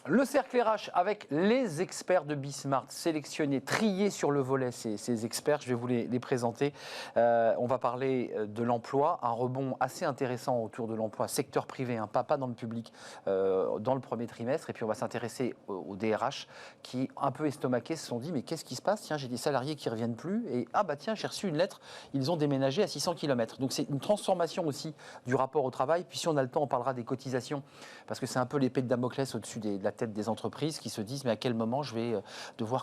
Le cercle RH avec les experts de Bismart, sélectionnés, triés sur le volet, ces experts, je vais vous les présenter. On va parler de l'emploi, un rebond assez intéressant autour de l'emploi, secteur privé, pas dans le public, dans le premier trimestre. Et puis on va s'intéresser aux DRH qui, un peu estomaqués, se sont dit mais qu'est-ce qui se passe? Tiens, j'ai des salariés qui ne reviennent plus et tiens, j'ai reçu une lettre, ils ont déménagé à 600 km. Donc c'est une transformation aussi du rapport au travail. Puis si on a le temps, on parlera des cotisations, parce que c'est un peu l'épée de Damoclès au-dessus de la tête des entreprises qui se disent mais à quel moment je vais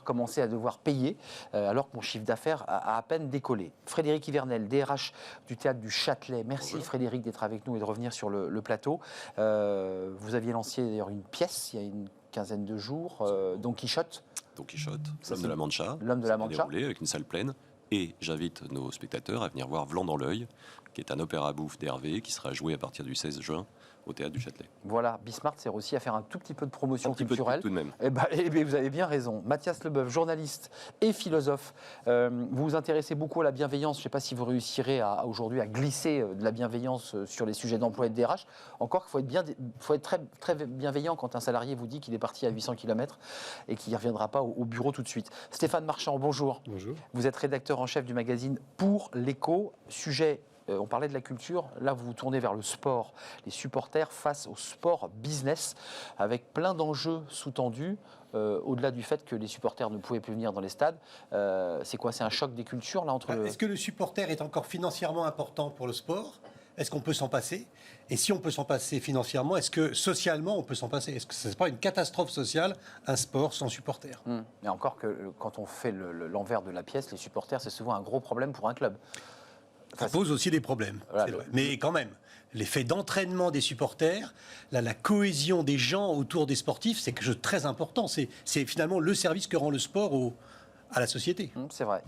commencer à devoir payer alors que mon chiffre d'affaires a à peine décollé. Frédéric Ivernel, DRH du Théâtre du Châtelet. Merci Bonjour. Frédéric d'être avec nous et de revenir sur le plateau. Vous aviez lancé d'ailleurs une pièce il y a une quinzaine de jours, Don Quichotte. Don Quichotte, l'homme de la Mancha. L'homme de la Mancha. Déroulé avec une salle pleine. Et j'invite nos spectateurs à venir voir Vlan dans l'œil, qui est un opéra bouffe d'Hervé, qui sera joué à partir du 16 juin au Théâtre du Châtelet. Voilà, Bismart sert aussi à faire un tout petit peu de promotion culturelle. Tout de même. Vous avez bien raison. Mathias Leboeuf, journaliste et philosophe, vous vous intéressez beaucoup à la bienveillance. Je ne sais pas si vous réussirez aujourd'hui à glisser de la bienveillance sur les sujets d'emploi et de DRH. Encore qu'il faut être très, très bienveillant quand un salarié vous dit qu'il est parti à 800 km et qu'il ne reviendra pas au bureau tout de suite. Stéphane Marchand, bonjour. Bonjour. Vous êtes rédacteur en chef du magazine Pour l'Écho. Sujet, on parlait de la culture, là vous vous tournez vers le sport. Les supporters face au sport business, avec plein d'enjeux sous-tendus, au-delà du fait que les supporters ne pouvaient plus venir dans les stades. C'est quoi? C'est un choc des cultures là entre... Est-ce que le supporter est encore financièrement important pour le sport? Est-ce qu'on peut s'en passer? Et si on peut s'en passer financièrement, est-ce que socialement on peut s'en passer? Est-ce que ce n'est pas une catastrophe sociale, un sport sans supporters? Et encore que quand on fait l'envers de la pièce, les supporters, c'est souvent un gros problème pour un club. Ça pose aussi des problèmes, voilà, c'est vrai. Mais quand même, l'effet d'entraînement des supporters, la cohésion des gens autour des sportifs, c'est quelque chose de très important. C'est finalement le service que rend le sport à la société. C'est vrai.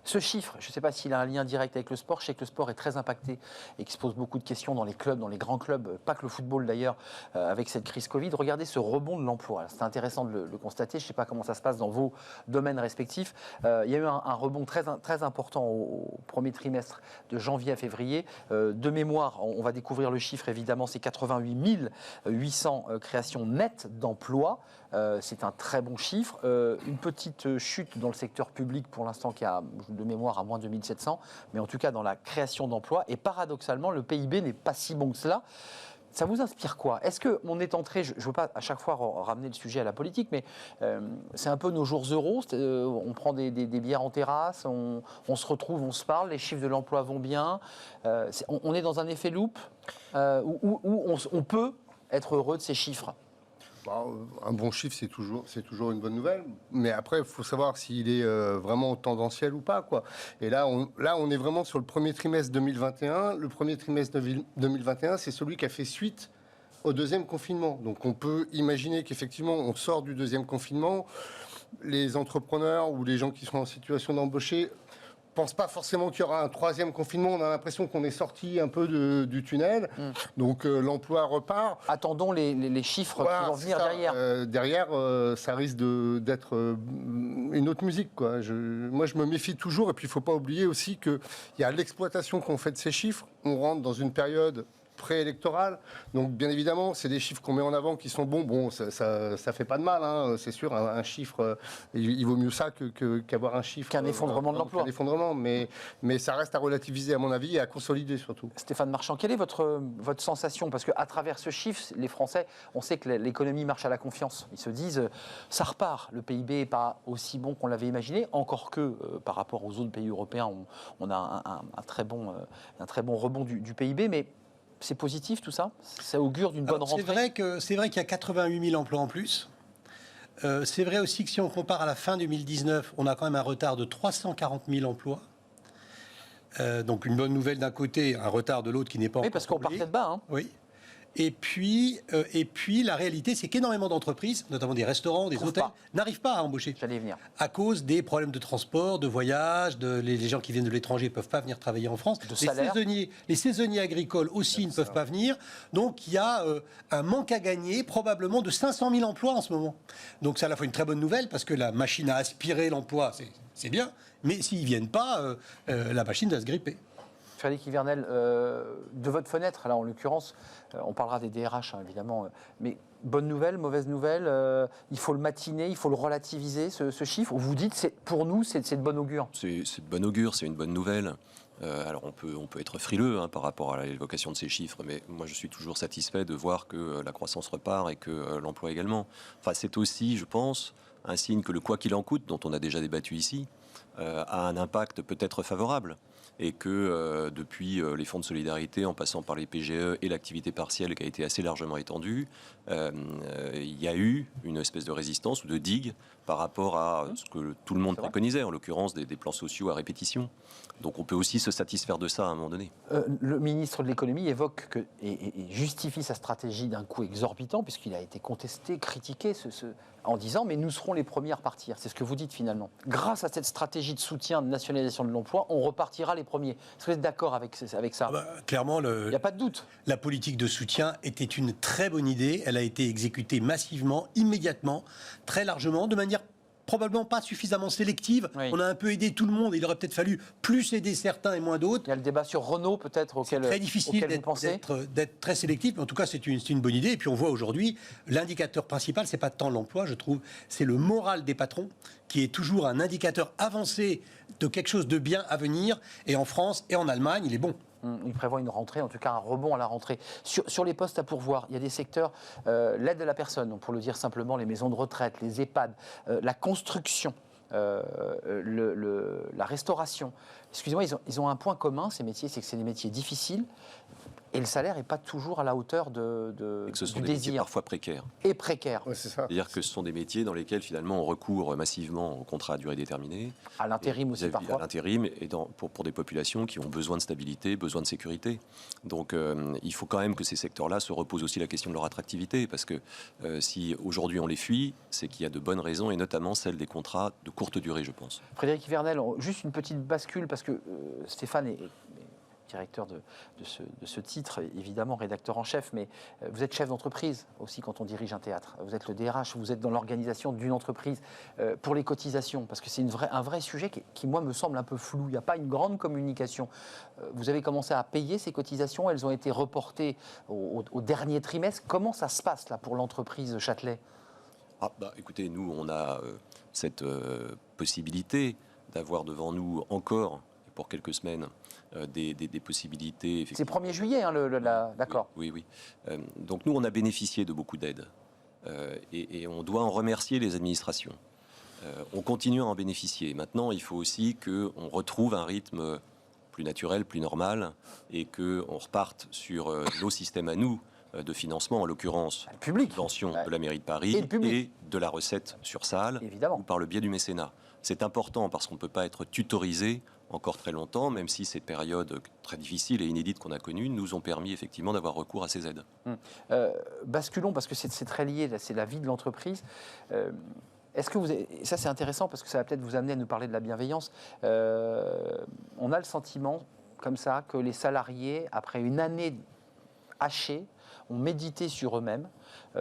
Ce chiffre, je ne sais pas s'il a un lien direct avec le sport. Je sais que le sport est très impacté et qu'il se pose beaucoup de questions dans les clubs, dans les grands clubs, pas que le football d'ailleurs, avec cette crise Covid. Regardez ce rebond de l'emploi. C'est intéressant de le constater. Je ne sais pas comment ça se passe dans vos domaines respectifs. Il y a eu un rebond très, très important au premier trimestre de janvier à février. De mémoire, on va découvrir le chiffre évidemment, c'est 88 800 créations nettes d'emplois. C'est un très bon chiffre. Une petite chute dans le secteur public pour l'instant qui a de mémoire à moins 2700, mais en tout cas dans la création d'emplois. Et paradoxalement, le PIB n'est pas si bon que cela. Ça vous inspire quoi? Est-ce qu'on est entré, je ne veux pas à chaque fois ramener le sujet à la politique, mais c'est un peu nos jours euros, on prend des bières en terrasse, on se retrouve, on se parle, les chiffres de l'emploi vont bien, on est dans un effet loupe où on peut être heureux de ces chiffres? Un bon chiffre, c'est toujours une bonne nouvelle. Mais après, il faut savoir s'il est vraiment tendanciel ou pas, quoi. Et là, on est vraiment sur le premier trimestre 2021. Le premier trimestre 2021, c'est celui qui a fait suite au deuxième confinement. Donc, on peut imaginer qu'effectivement, on sort du deuxième confinement. Les entrepreneurs ou les gens qui sont en situation d'embaucher pense pas forcément qu'il y aura un troisième confinement. On a l'impression qu'on est sorti un peu du tunnel. Donc l'emploi repart. Attendons les chiffres qui vont venir derrière. Derrière, ça risque d'être une autre musique, quoi. Moi, je me méfie toujours. Et puis, il ne faut pas oublier aussi qu'il y a l'exploitation qu'on fait de ces chiffres. On rentre dans une période préélectorale. Donc, bien évidemment, c'est des chiffres qu'on met en avant qui sont bons. Bon, ça fait pas de mal, hein, c'est sûr. Un chiffre, il vaut mieux ça qu'avoir un chiffre... Qu'un effondrement de l'emploi. Qu'un effondrement, mais ça reste à relativiser, à mon avis, et à consolider surtout. Stéphane Marchand, quelle est votre sensation? Parce qu'à travers ce chiffre, les Français, on sait que l'économie marche à la confiance. Ils se disent, ça repart. Le PIB n'est pas aussi bon qu'on l'avait imaginé, encore que par rapport aux autres pays européens, on a un très bon rebond du PIB, mais c'est positif tout ça? Ça augure d'une bonne rentrée? C'est vrai qu'il y a 88 000 emplois en plus. C'est vrai aussi que si on compare à la fin 2019, on a quand même un retard de 340 000 emplois. Donc une bonne nouvelle d'un côté, un retard de l'autre qui n'est pas encore... Oui, parce qu'on partait de bas. Hein. Oui. Et puis, la réalité, c'est qu'énormément d'entreprises, notamment des restaurants, des hôtels, n'arrivent pas à embaucher. J'allais y venir. À cause des problèmes de transport, de voyage, les gens qui viennent de l'étranger ne peuvent pas venir travailler en France. Les saisonniers agricoles aussi ne peuvent pas venir. Donc, il y a un manque à gagner, probablement de 500 000 emplois en ce moment. Donc, c'est à la fois une très bonne nouvelle, parce que la machine à aspirer l'emploi, c'est bien. Mais s'ils ne viennent pas, la machine va se gripper. Frédéric Yvernel, de votre fenêtre, là en l'occurrence, on parlera des DRH évidemment, mais bonne nouvelle, mauvaise nouvelle, il faut le matiner, il faut le relativiser ce chiffre, ou vous dites pour nous c'est de bon augure? C'est de bon augure, c'est une bonne nouvelle. Alors on peut être frileux par rapport à l'évocation de ces chiffres, mais moi je suis toujours satisfait de voir que la croissance repart et que l'emploi également. Enfin, c'est aussi, je pense, un signe que le quoi qu'il en coûte, dont on a déjà débattu ici, a un impact peut-être favorable. Et que depuis les fonds de solidarité, en passant par les PGE et l'activité partielle qui a été assez largement étendue, il y a eu une espèce de résistance ou de digue par rapport à ce que tout le monde préconisait, en l'occurrence des plans sociaux à répétition. Donc on peut aussi se satisfaire de ça à un moment donné. Le ministre de l'économie évoque et justifie sa stratégie d'un coût exorbitant, puisqu'il a été contesté, critiqué, en disant mais nous serons les premiers à repartir. C'est ce que vous dites finalement. Grâce à cette stratégie de soutien, de nationalisation de l'emploi, on repartira les premiers. Est-ce que vous êtes d'accord avec ça? Clairement, il n'y a pas de doute. La politique de soutien était une très bonne idée. Elle a été exécutée massivement, immédiatement, très largement, de manière probablement pas suffisamment sélective. Oui. On a un peu aidé tout le monde. Il aurait peut-être fallu plus aider certains et moins d'autres. Il y a le débat sur Renault peut-être C'est très difficile d'être très sélectif, mais en tout cas c'est une bonne idée. Et puis on voit aujourd'hui, l'indicateur principal, c'est pas tant l'emploi, je trouve, c'est le moral des patrons, qui est toujours un indicateur avancé de quelque chose de bien à venir. Et en France et en Allemagne, il est bon. Il prévoit une rentrée, en tout cas un rebond à la rentrée. Sur les postes à pourvoir, il y a des secteurs, l'aide à la personne, donc pour le dire simplement, les maisons de retraite, les EHPAD, la construction, la restauration. Excusez-moi, ils ont un point commun, ces métiers, c'est que c'est des métiers difficiles. Et le salaire n'est pas toujours à la hauteur Et que ce sont du des métiers désir. parfois précaires. Et précaire. Ouais, c'est ça. C'est-à-dire que ce sont des métiers dans lesquels finalement on recourt massivement au contrat à durée déterminée. À l'intérim aussi parfois. À l'intérim et pour des populations qui ont besoin de stabilité, besoin de sécurité. Donc il faut quand même que ces secteurs-là se reposent aussi la question de leur attractivité. Parce que si aujourd'hui on les fuit, c'est qu'il y a de bonnes raisons, et notamment celle des contrats de courte durée, je pense. Frédéric Yvernel, juste une petite bascule, parce que Stéphane est directeur de ce titre, évidemment rédacteur en chef, mais vous êtes chef d'entreprise aussi quand on dirige un théâtre. Vous êtes le DRH, vous êtes dans l'organisation d'une entreprise. Pour les cotisations, parce que c'est un vrai sujet qui, moi, me semble un peu flou. Il n'y a pas une grande communication. Vous avez commencé à payer ces cotisations, elles ont été reportées au dernier trimestre. Comment ça se passe là pour l'entreprise Châtelet? Écoutez, nous, on a cette possibilité d'avoir devant nous encore, pour quelques semaines, des possibilités. C'est 1er juillet, d'accord. Oui. Donc nous, on a bénéficié de beaucoup d'aides. Et on doit en remercier les administrations. On continue à en bénéficier. Maintenant, il faut aussi qu'on retrouve un rythme plus naturel, plus normal, et qu'on reparte sur nos systèmes à nous de financement, en l'occurrence subvention de la mairie de Paris et de la recette sur salle, ou par le biais du mécénat. C'est important parce qu'on ne peut pas être tutorisé encore très longtemps, même si ces périodes très difficiles et inédites qu'on a connues nous ont permis effectivement d'avoir recours à ces aides. Basculons, parce que c'est très lié, c'est la vie de l'entreprise. Est-ce que ça c'est intéressant parce que ça va peut-être vous amener à nous parler de la bienveillance. On a le sentiment, comme ça, que les salariés, après une année hachée, ont médité sur eux-mêmes,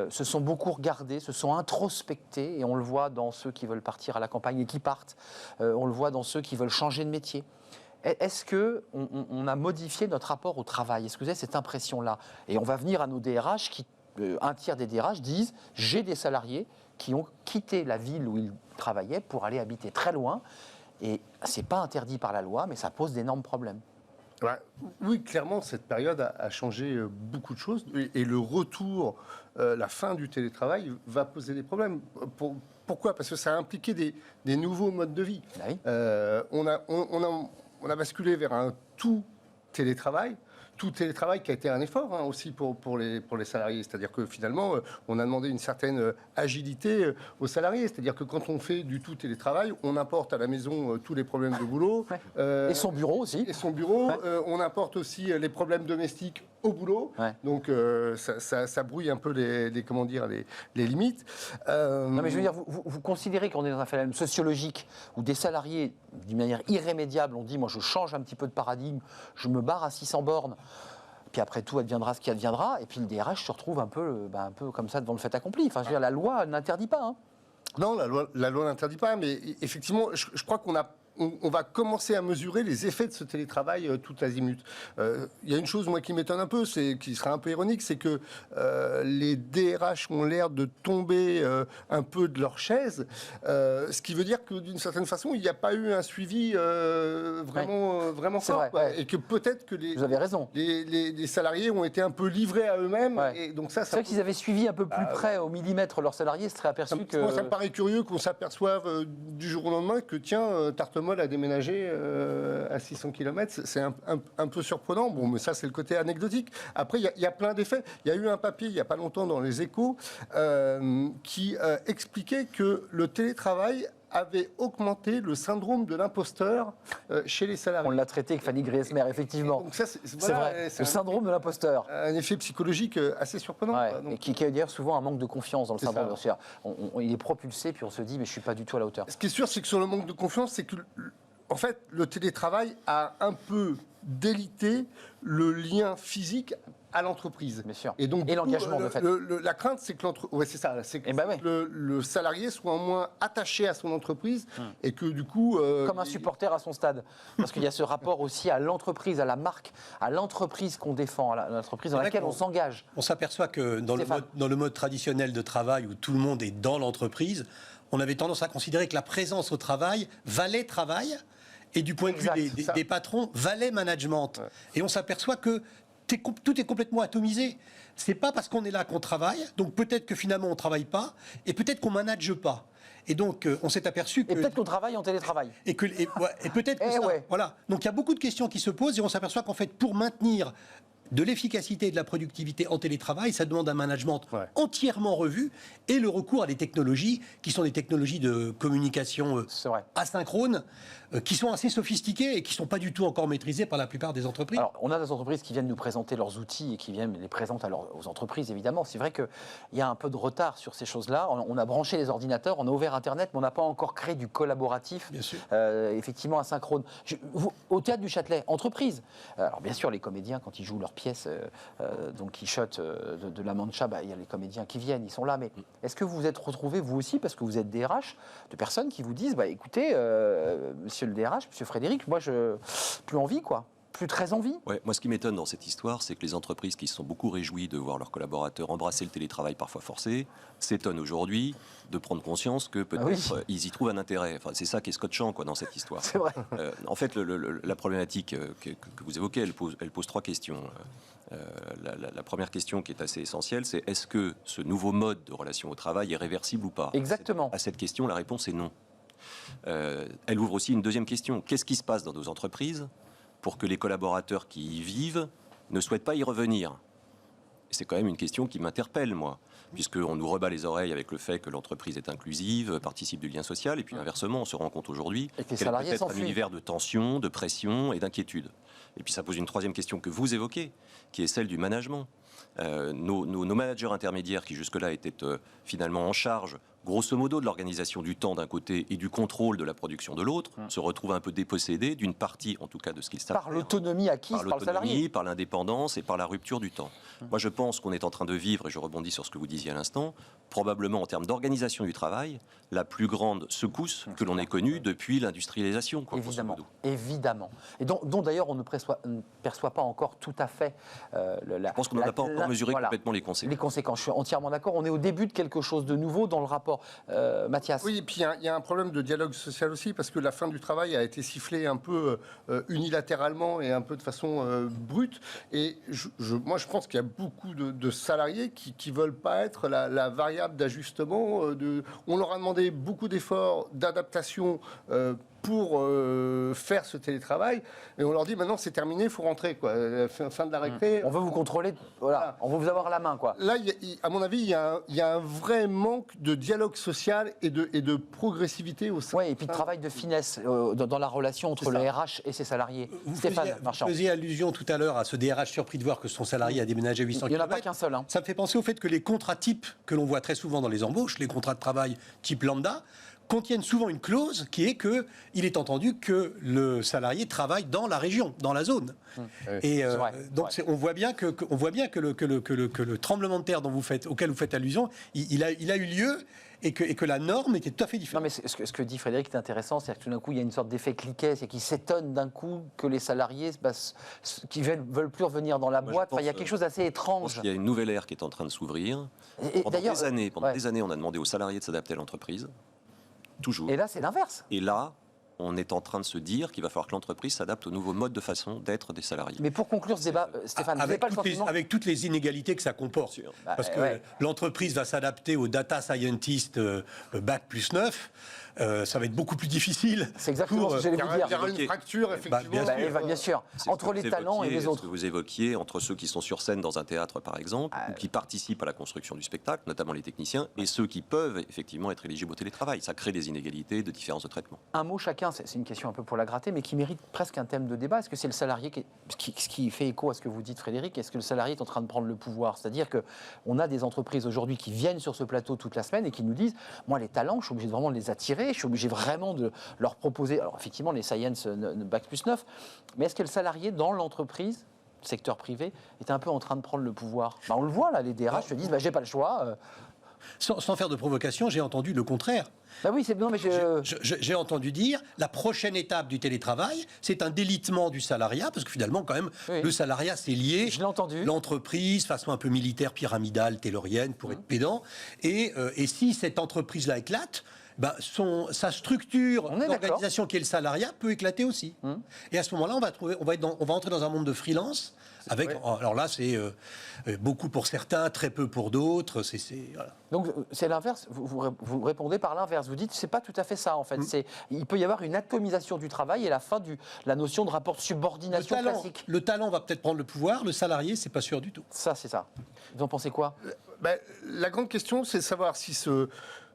se sont beaucoup regardés, se sont introspectés, et on le voit dans ceux qui veulent partir à la campagne et qui partent, on le voit dans ceux qui veulent changer de métier. Est-ce qu'on a modifié notre rapport au travail? Est-ce que vous avez cette impression-là? Et on va venir à nos DRH, un tiers des DRH disent « j'ai des salariés qui ont quitté la ville où ils travaillaient pour aller habiter très loin, et ce n'est pas interdit par la loi, mais ça pose d'énormes problèmes ». Ouais, oui, clairement, cette période a changé beaucoup de choses. Et le retour, la fin du télétravail va poser des problèmes. Pourquoi? Parce que ça a impliqué des nouveaux modes de vie. Oui. On a basculé vers un tout télétravail qui a été un effort aussi pour les salariés. C'est-à-dire que finalement, on a demandé une certaine agilité aux salariés. C'est-à-dire que quand on fait du tout télétravail, on importe à la maison tous les problèmes de boulot. Et son bureau aussi. Et son bureau. Ouais. On importe aussi les problèmes domestiques au boulot. Ouais. Donc ça brouille un peu les limites. Non mais je veux dire, vous considérez qu'on est dans un phénomène sociologique où des salariés, d'une manière irrémédiable, ont dit « moi je change un petit peu de paradigme, je me barre à 600 bornes ». Puis après tout adviendra ce qui adviendra, et puis le DRH se retrouve un peu comme ça devant le fait accompli. Enfin, je veux dire, la loi n'interdit pas. Non, la loi n'interdit pas, mais effectivement, je crois qu'on a on va commencer à mesurer les effets de ce télétravail tout azimut. Il y a une chose, moi, qui m'étonne un peu, qui sera un peu ironique, c'est que les DRH ont l'air de tomber un peu de leur chaise, ce qui veut dire que, d'une certaine façon, il n'y a pas eu un suivi vraiment fort. Vrai, ouais. Et que peut-être que vous avez raison. Les salariés ont été un peu livrés à eux-mêmes. Ouais. Et donc ça c'est vrai qu'ils avaient suivi un peu plus près, au millimètre, leurs salariés, se seraient aperçus que... Moi, ça me paraît curieux qu'on s'aperçoive du jour au lendemain que, tiens, Tartemol a déménagé à 600 km. C'est un peu surprenant. Bon, mais ça, c'est le côté anecdotique. Après, il y a plein d'effets. Il y a eu un papier, il n'y a pas longtemps, dans les Échos, qui expliquait que le télétravail avait augmenté le syndrome de l'imposteur chez les salariés. On l'a traité avec Fanny Griesmer, effectivement. Donc ça, c'est vrai, le syndrome de l'imposteur. Un effet psychologique assez surprenant. Ouais, Donc, et qui a d'ailleurs souvent un manque de confiance dans le syndrome de l'imposteur. Il est propulsé, puis on se dit, mais je ne suis pas du tout à la hauteur. ce qui est sûr, c'est que sur le manque de confiance, c'est que, en fait, le télétravail a un peu délité le lien physique à l'entreprise. Bien sûr. Et donc, l'engagement, de fait. La crainte, c'est que le salarié soit moins attaché à son entreprise et que du coup... Comme un supporter à son stade. Parce qu'il y a ce rapport aussi à l'entreprise, à la marque, à l'entreprise qu'on défend, à l'entreprise dans laquelle on s'engage. On s'aperçoit que dans le mode traditionnel de travail où tout le monde est dans l'entreprise, on avait tendance à considérer que la présence au travail valait travail et du point de vue des patrons valait management. Ouais. Et on s'aperçoit que tout est complètement atomisé. C'est pas parce qu'on est là qu'on travaille, donc peut-être que finalement on travaille pas, et peut-être qu'on manage pas. Et donc on s'est aperçu que... Et peut-être qu'on travaille en télétravail. Et peut-être que ça. Ouais. Voilà. Donc il y a beaucoup de questions qui se posent, et on s'aperçoit qu'en fait, pour maintenir de l'efficacité et de la productivité en télétravail, ça demande un management entièrement revu et le recours à des technologies qui sont des technologies de communication asynchrone, qui sont assez sophistiquées et qui ne sont pas du tout encore maîtrisées par la plupart des entreprises. Alors, on a des entreprises qui viennent nous présenter leurs outils et qui viennent les présenter aux entreprises, évidemment. C'est vrai qu'il y a un peu de retard sur ces choses-là. On a branché les ordinateurs, on a ouvert Internet, mais on n'a pas encore créé du collaboratif, effectivement asynchrone. Au Théâtre du Châtelet, entreprise. Alors, bien sûr, les comédiens, quand ils jouent leur pièce, donc Quichotte de La Mancha, il y a les comédiens qui viennent, ils sont là. Mais est-ce que vous vous êtes retrouvés, vous aussi, parce que vous êtes DRH, de personnes qui vous disent, écoutez, monsieur le DRH, monsieur Frédéric, moi, plus envie, quoi. Plus très envie. Ouais, moi, ce qui m'étonne dans cette histoire, c'est que les entreprises qui se sont beaucoup réjouies de voir leurs collaborateurs embrasser le télétravail parfois forcé s'étonnent aujourd'hui de prendre conscience que peut-être ils y trouvent un intérêt. Enfin, c'est ça qui est scotchant dans cette histoire. C'est vrai. En fait, la problématique que vous évoquez, elle pose trois questions. La première question qui est assez essentielle, c'est est-ce que ce nouveau mode de relation au travail est réversible ou pas ? Exactement. À cette question, la réponse est non. Elle ouvre aussi une deuxième question. Qu'est-ce qui se passe dans nos entreprises pour que les collaborateurs qui y vivent ne souhaitent pas y revenir ? C'est quand même une question qui m'interpelle, moi, puisqu'on nous rebat les oreilles avec le fait que l'entreprise est inclusive, participe du lien social, et puis inversement, on se rend compte aujourd'hui qu'elle peut être un univers de tension, de pression et d'inquiétude. Et puis ça pose une troisième question que vous évoquez, qui est celle du management. Nos managers intermédiaires qui jusque-là étaient finalement en charge, grosso modo, de l'organisation du temps d'un côté et du contrôle de la production de l'autre, se retrouvent un peu dépossédés d'une partie, en tout cas, de ce qu'ils savent par l'autonomie acquise par le salarié. Par l'indépendance et par la rupture du temps. Moi, je pense qu'on est en train de vivre, et je rebondis sur ce que vous disiez à l'instant, probablement en termes d'organisation du travail, la plus grande secousse que l'on ait connue depuis l'industrialisation. Évidemment. Et dont d'ailleurs on ne perçoit pas encore tout à fait je pense qu'on n'a pas encore mesuré complètement les conséquences. Les conséquences, je suis entièrement d'accord. On est au début de quelque chose de nouveau dans le rapport. Mathias. Oui, et puis il y a un problème de dialogue social aussi, parce que la fin du travail a été sifflée un peu unilatéralement et un peu de façon brute. Et moi, je pense qu'il y a beaucoup de salariés qui ne veulent pas être la variable d'ajustement. On leur a demandé beaucoup d'efforts, d'adaptation pour faire ce télétravail, et on leur dit maintenant c'est terminé, il faut rentrer, quoi. Fin de la récré. On veut vous contrôler, voilà. On veut vous avoir à la main, quoi. Là, à mon avis, il y a un vrai manque de dialogue social et de progressivité au sein. Oui, et puis de travail de finesse dans la relation entre le RH et ses salariés. Stéphane Marchand. Vous faisiez allusion tout à l'heure à ce DRH surpris de voir que son salarié a déménagé à 800 km. Il n'y en a pas qu'un seul. Ça me fait penser au fait que les contrats types que l'on voit très souvent dans les embauches, les contrats de travail type lambda, contiennent souvent une clause qui est que il est entendu que le salarié travaille dans la région, dans la zone. Et donc on voit bien que le tremblement de terre auquel vous faites allusion, il a eu lieu et que la norme était tout à fait différente. Non, mais ce que dit Frédéric est intéressant, c'est que tout d'un coup, il y a une sorte d'effet cliquet, c'est qu'ils s'étonnent d'un coup que les salariés qui veulent plus revenir dans la boîte. Il y a quelque chose d'assez étrange. Il y a une nouvelle ère qui est en train de s'ouvrir. Pendant des années, on a demandé aux salariés de s'adapter à l'entreprise. Toujours. Et là, c'est l'inverse. Et là, on est en train de se dire qu'il va falloir que l'entreprise s'adapte au nouveau mode de façon d'être des salariés. Mais pour conclure ce débat, Stéphane, avec toutes les inégalités que ça comporte. Parce que l'entreprise va s'adapter aux data scientists Bac plus 9. Ça va être beaucoup plus difficile. C'est exactement ce que j'allais vous dire. Il y aura une fracture, effectivement. Bien sûr. Entre les talents et les autres. Ce que vous évoquiez, entre ceux qui sont sur scène dans un théâtre, par exemple, ou qui participent à la construction du spectacle, notamment les techniciens, et ceux qui peuvent effectivement être éligibles au télétravail. Ça crée des inégalités, de différences de traitement. Un mot chacun, c'est une question un peu pour la gratter, mais qui mérite presque un thème de débat. Est-ce que c'est le salarié qui fait écho à ce que vous dites, Frédéric? Est-ce que le salarié est en train de prendre le pouvoir? C'est-à-dire qu'on a des entreprises aujourd'hui qui viennent sur ce plateau toute la semaine et qui nous disent, moi, les talents, je suis obligé de vraiment de les attirer, je suis obligé vraiment de leur proposer, alors effectivement les science Bac plus 9, mais est-ce que le salarié dans l'entreprise, secteur privé, est un peu en train de prendre le pouvoir? On le voit là, les DRH se disent, j'ai pas le choix. Sans faire de provocation, j'ai entendu le contraire. Oui, c'est bien, mais j'ai entendu dire la prochaine étape du télétravail, c'est un délitement du salariat, parce que finalement, quand même, le salariat, c'est lié. Je l'ai entendu. L'entreprise, façon un peu militaire, pyramidale, taylorienne, pour être pédant. Et si cette entreprise-là éclate, sa structure d'organisation qui est le salariat peut éclater aussi. Et à ce moment-là, on va entrer dans un monde de freelance. Alors là, c'est beaucoup pour certains, très peu pour d'autres. Voilà. Donc c'est l'inverse. Vous répondez par l'inverse. Vous dites c'est pas tout à fait ça en fait. Il peut y avoir une atomisation du travail et la fin de la notion de rapport de subordination classique. Le talent va peut-être prendre le pouvoir. Le salarié, c'est pas sûr du tout. Ça, c'est ça. Vous en pensez quoi? La grande question, c'est de savoir si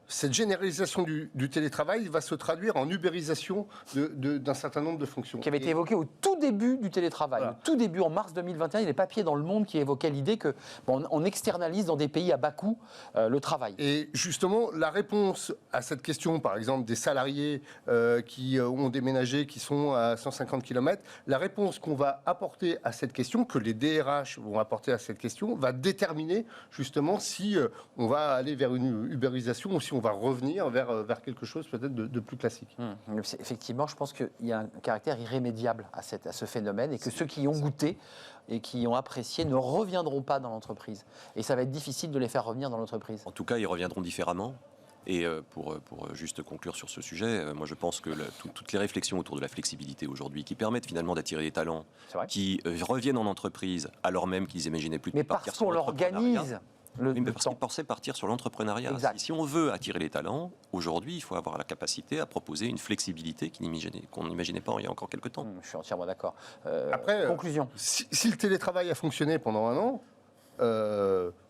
cette généralisation du télétravail va se traduire en ubérisation d'un certain nombre de fonctions. Qui avait été évoqué au tout début du télétravail. Voilà. Au tout début, en mars 2021, il y a des papiers dans Le Monde qui évoquaient l'idée qu'on externalise dans des pays à bas coût le travail. Et justement, la réponse à cette question, par exemple, des salariés qui ont déménagé, qui sont à 150 km, la réponse qu'on va apporter à cette question, que les DRH vont apporter à cette question, va déterminer justement si on va aller vers une ubérisation ou si on va revenir vers quelque chose peut-être de plus classique. Effectivement, je pense qu'il y a un caractère irrémédiable à ce phénomène et que ceux qui y ont goûté et qui ont apprécié ne reviendront pas dans l'entreprise. Et ça va être difficile de les faire revenir dans l'entreprise. En tout cas, ils reviendront différemment. Et pour juste conclure sur ce sujet, moi je pense que toutes les réflexions autour de la flexibilité aujourd'hui, qui permettent finalement d'attirer des talents qui reviennent en entreprise alors même qu'ils imaginaient plus de partir sur l'entrepreneuriat. Mais parce qu'on l'organise. Parce qu'ils pensaient partir sur l'entrepreneuriat. Si on veut attirer les talents, aujourd'hui, il faut avoir la capacité à proposer une flexibilité qu'on n'imaginait pas il y a encore quelques temps. Je suis entièrement d'accord. Après, conclusion. Si le télétravail a fonctionné pendant un an,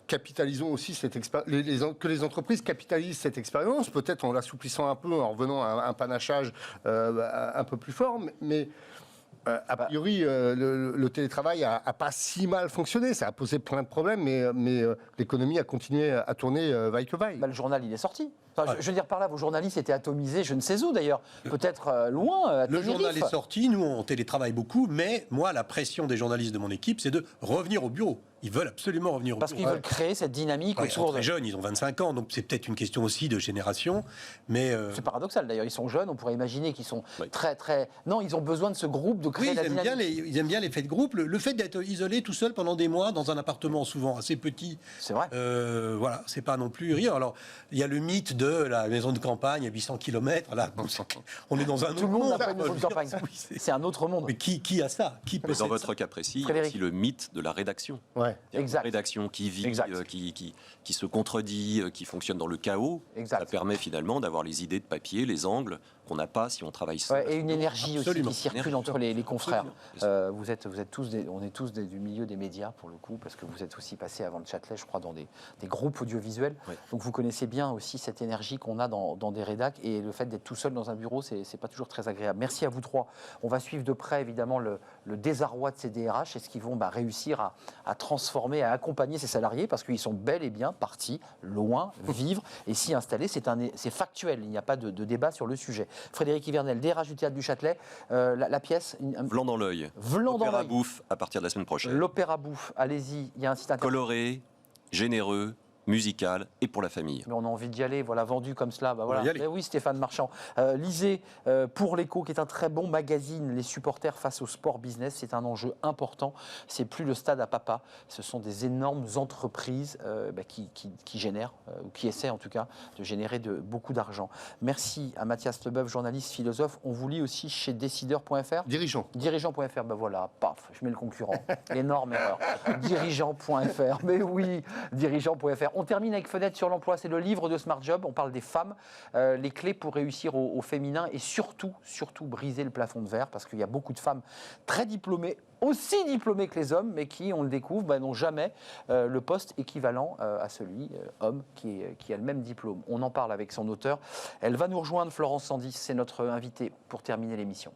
capitalisons aussi cette expérience, que les entreprises capitalisent cette expérience, peut-être en l'assouplissant un peu, en revenant à un panachage un peu plus fort, mais a priori, le télétravail n'a pas si mal fonctionné. Ça a posé plein de problèmes, mais l'économie a continué à tourner vaille que vaille. Le journal, il est sorti. Enfin, je veux dire par là, vos journalistes étaient atomisés, je ne sais où d'ailleurs, peut-être loin. Le journal est sorti, nous on télétravaille beaucoup, mais moi la pression des journalistes de mon équipe, c'est de revenir au bureau. Ils veulent absolument revenir au bureau. Parce qu'ils veulent créer cette dynamique Ils sont très jeunes, ils ont 25 ans, donc c'est peut-être une question aussi de génération. Mais c'est paradoxal d'ailleurs, ils sont jeunes, on pourrait imaginer qu'ils sont très très... Non, ils ont besoin de ce groupe, de créer la dynamique. Ils aiment bien l'effet de groupe, le fait d'être isolé tout seul pendant des mois dans un appartement souvent assez petit. C'est vrai. Voilà, c'est pas non plus rire. Alors, il y a le mythe de la maison de campagne à 800 km. Là, on est dans un autre monde. Tout le monde n'a pas une maison de campagne. C'est un autre monde. Mais qui a ça? Qui peut Dans votre cas précis, il y a aussi le mythe de la rédaction. Ouais. Exact. Une rédaction qui vit, qui se contredit, qui fonctionne dans le chaos. Exact. Ça permet finalement d'avoir les idées de papier, les angles qu'on n'a pas si on travaille seul. Et une énergie Absolument. aussi qui circule entre les confrères. Absolument. Vous êtes tous on est tous du milieu des médias pour le coup, parce que vous êtes aussi passé avant le Châtelet, je crois, dans des groupes audiovisuels. Oui. Donc vous connaissez bien aussi cette énergie qu'on a dans des rédacs, et le fait d'être tout seul dans un bureau, c'est pas toujours très agréable. Merci à vous trois. On va suivre de près évidemment le désarroi de ces DRH. Est-ce qu'ils vont réussir à transformer, à accompagner ces salariés, parce qu'ils sont bel et bien partis loin, vivre et s'y installer. C'est factuel, il n'y a pas de débat sur le sujet. Frédéric Ivernel, DRH du Théâtre du Châtelet, la pièce... Vlan dans l'œil. Vlan dans Opéra l'œil. Bouffe à partir de la semaine prochaine. L'Opéra Bouffe, allez-y, il y a un site internet. Coloré, généreux, musical et pour la famille. Mais on a envie d'y aller, voilà, vendu comme cela. Bah voilà. va y aller. Mais oui, Stéphane Marchand. Lisez Pour l'Écho, qui est un très bon magazine, les supporters face au sport business. C'est un enjeu important. C'est plus le stade à papa. Ce sont des énormes entreprises qui génèrent, ou qui essaient en tout cas, de générer beaucoup d'argent. Merci à Mathias Leboeuf, journaliste, philosophe. On vous lit aussi chez décideur.fr. Dirigeant. Dirigeant.fr, ben voilà, paf, je mets le concurrent. Énorme erreur. Dirigeant.fr, mais oui, dirigeant.fr. On termine avec Fenêtre sur l'emploi, c'est le livre de Smart Job. On parle des femmes, les clés pour réussir au féminin et surtout briser le plafond de verre, parce qu'il y a beaucoup de femmes très diplômées, aussi diplômées que les hommes, mais qui, on le découvre, n'ont jamais le poste équivalent à celui, homme, qui a le même diplôme. On en parle avec son auteur. Elle va nous rejoindre, Florence Sandis, c'est notre invitée pour terminer l'émission.